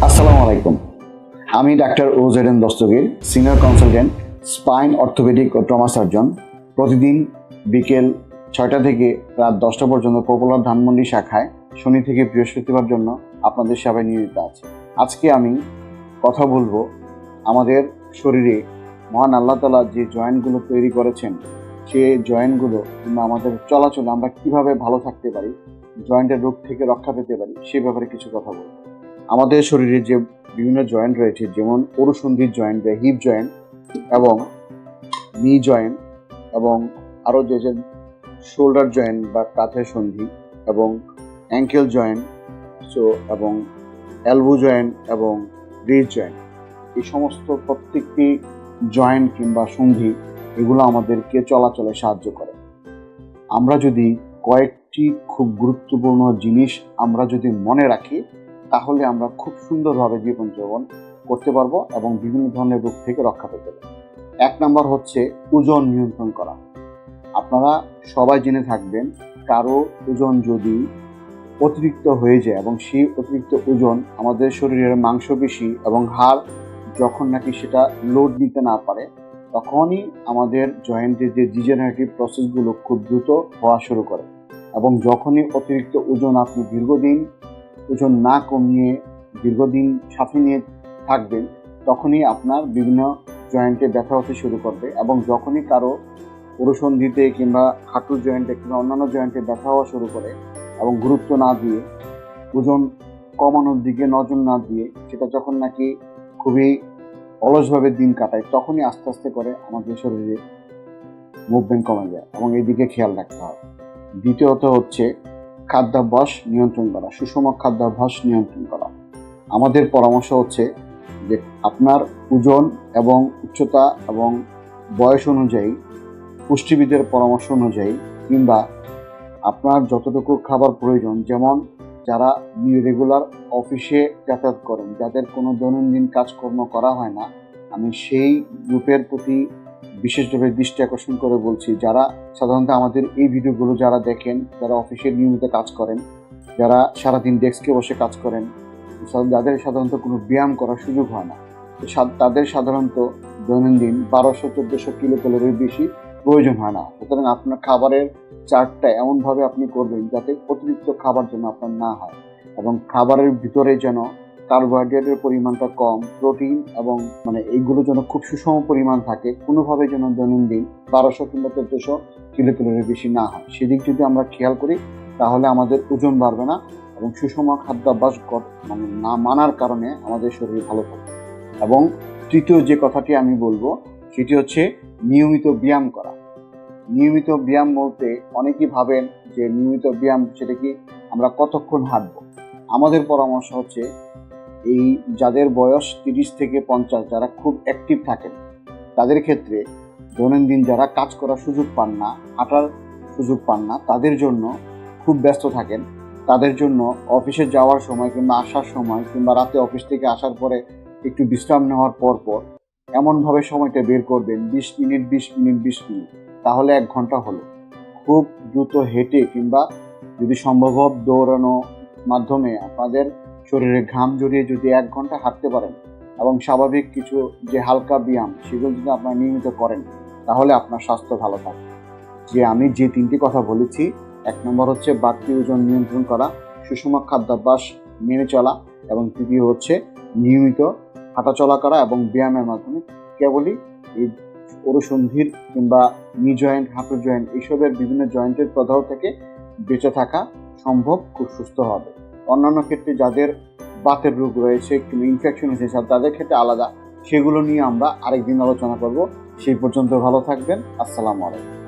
আসসালামু আলাইকুম। আমি ডাক্তার OZN Dastagir, senior consultant, spine orthopaedic ও ট্রমা সার্জন। প্রতিদিন বিকেল 6টা থেকে রাত 10টা পর্যন্ত পপুলার ধানমন্ডি শাখায় শনি থেকে বৃহস্পতিবার জন্য আপনাদের সেবায় নিয়োজিত আছে। আজকে আমি কথা বলবো আমাদের শরীরে মহান আল্লাহ তাআলা যে জয়েন্টগুলো তৈরি করেছেন, সে জয়েন্টগুলো কিংবা আমাদের চলাচলে আমরা কিভাবে ভালো থাকতে পারি, জয়েন্টের রোগ থেকে রক্ষা পেতে পারি, সে ব্যাপারে কিছু কথা বলবো। আমাদের শরীরে যে বিভিন্ন জয়েন্ট রয়েছে, যেমন অরুসন্ধির জয়েন্ট বা হিপ জয়েন্ট এবং নি জয়েন্ট এবং আরও যে শোল্ডার জয়েন্ট বা কাঁধের সন্ধি এবং অ্যাঙ্কেল জয়েন্ট এবং এলবো জয়েন্ট এবং রিস্ট জয়েন্ট, এই সমস্ত প্রত্যেকটি জয়েন্ট কিংবা সন্ধি এগুলো আমাদেরকে চলাচলে সাহায্য করে। আমরা যদি কয়েকটি খুব গুরুত্বপূর্ণ জিনিস আমরা যদি মনে রাখি, তাহলে আমরা খুব সুন্দরভাবে জীবনযাপন করতে পারবো এবং বিভিন্ন ধরনের রোগ থেকে রক্ষা পেতে পারবো। 1 নম্বর হচ্ছে ওজন নিয়ন্ত্রণ করা। আপনারা সবাই জেনে থাকবেন, কারো ওজন যদি অতিরিক্ত হয়ে যায় এবং সেই অতিরিক্ত ওজন আমাদের শরীরের মাংসপেশি এবং হাড় যখন নাকি সেটা লোড নিতে না পারে, তখনই আমাদের জয়েন্টের যে ডিজেনারেটিভ প্রসেসগুলো খুব দ্রুত হওয়া শুরু করে। এবং যখনই অতিরিক্ত ওজন আপনি দীর্ঘদিন ওজন না কমিয়ে দীর্ঘদিন সাথে নিয়ে থাকবেন, তখনই আপনার বিভিন্ন জয়েন্টে ব্যথা হতে শুরু করবে। এবং যখনই কারো অরুসন্ধিতে কিংবা হাঁটুর জয়েন্টে কিংবা অন্যান্য জয়েন্টে ব্যথা হওয়া শুরু করে এবং গুরুত্ব না দিয়ে, ওজন কমানোর দিকে নজর না দিয়ে, সেটা যখন নাকি খুবই অলসভাবে দিন কাটায়, তখনই আস্তে আস্তে করে আমাদের শরীরে মুভমেন্ট কমে যায় এবং এই দিকে খেয়াল রাখতে হবে। দ্বিতীয়ত হচ্ছে খাদ্যাভ্যাস নিয়ন্ত্রণ করা, সুষম খাদ্যাভ্যাস নিয়ন্ত্রণ করা। আমাদের পরামর্শ হচ্ছে যে আপনার ওজন এবং উচ্চতা এবং বয়স অনুযায়ী, পুষ্টিবিদের পরামর্শ অনুযায়ী কিংবা আপনার যতটুকু খাবার প্রয়োজন, যেমন যারা রেগুলার অফিসে যাতায়াত করেন, যাদের কোনো দৈনন্দিন কাজকর্ম করা হয় না, আমি সেই গ্রুপের প্রতি বিশেষভাবে দৃষ্টি আকর্ষণ করে বলছি, যারা সাধারণত আমাদের এই ভিডিওগুলো যারা দেখেন, যারা অফিসে নিয়মিত কাজ করেন, যারা সারাদিন ডেস্কে বসে কাজ করেন, যাদের সাধারণত কোনো ব্যায়াম করার সুযোগ হয় না, তাদের সাধারণত দৈনন্দিন 1200-1400 কিলোক্যালোরির বেশি প্রয়োজন হয় না। সুতরাং আপনার খাবারের চার্টটা এমনভাবে আপনি করবেন যাতে অতিরিক্ত খাবার যেন আপনার না হয় এবং খাবারের ভিতরে যেন কার্বোহাইড্রেটের পরিমাণটা কম, প্রোটিন এবং এইগুলো যেন খুব সুষম পরিমাণ থাকে, কোনোভাবে যেন দৈনন্দিন 1200 কিংবা 1400 কিলোক্যালোরির বেশি না হয়। সেদিক যদি আমরা খেয়াল করি, তাহলে আমাদের ওজন বাড়বে না এবং সুষম খাদ্যাভ্যাস না মানার কারণে আমাদের শরীর ভালো থাকবে। এবং তৃতীয় যে কথাটি আমি বলবো, সেটি হচ্ছে নিয়মিত ব্যায়াম করা। নিয়মিত ব্যায়াম বলতে অনেকেই ভাবেন যে নিয়মিত ব্যায়াম সেটা কি আমরা কতক্ষণ হাঁটবো। আমাদের পরামর্শ হচ্ছে, এই যাদের বয়স 30 থেকে 50, যারা খুব অ্যাক্টিভ থাকেন, তাদের ক্ষেত্রে দৈনন্দিন যারা কাজ করার সুযোগ পান না, হাঁটার সুযোগ পান না, তাদের জন্য খুব ব্যস্ত থাকেন, তাদের জন্য অফিসে যাওয়ার সময় কিংবা আসার সময় কিংবা রাতে অফিস থেকে আসার পরে একটু বিশ্রাম নেওয়ার পর এমনভাবে সময়টা বের করবেন 20 মিনিট 20 মিনিট 20 মিনিট, তাহলে 1 ঘন্টা হলো। খুব দ্রুত হেঁটে কিংবা যদি সম্ভব দৌড়ানো মাধ্যমে আপনাদের শরীরে ঘাম জড়িয়ে যদি 1 ঘন্টা হাঁটতে পারেন এবং স্বাভাবিক কিছু যে হালকা ব্যায়াম সেগুলো যদি আপনারা নিয়মিত করেন, তাহলে আপনার স্বাস্থ্য ভালো থাকবে। আমি যে 3টি কথা বলেছি, 1 নম্বর হচ্ছে বাড়তি ওজন নিয়ন্ত্রণ করা, সুষম খাদ্যাভ্যাস মেনে চলা এবং তৃতীয় হচ্ছে নিয়মিত হাঁটাচলা করা এবং ব্যায়ামের মাধ্যমে কেবলই এই অরুসন্ধির কিংবা নি জয়েন্ট, হাঁটুর জয়েন্ট, এইসবের বিভিন্ন জয়েন্টের প্রদাহ থেকে বেঁচে থাকা সম্ভব, খুব সুস্থ হবে। অন্যান্য ক্ষেত্রে যাদের বাতের রোগ রয়েছে কিংবা ইনফেকশন হয়েছে, তাদের ক্ষেত্রে আলাদা, সেগুলো নিয়ে আমরা আরেকদিন আলোচনা করব। সেই পর্যন্ত ভালো থাকবেন। আসসালামু আলাইকুম।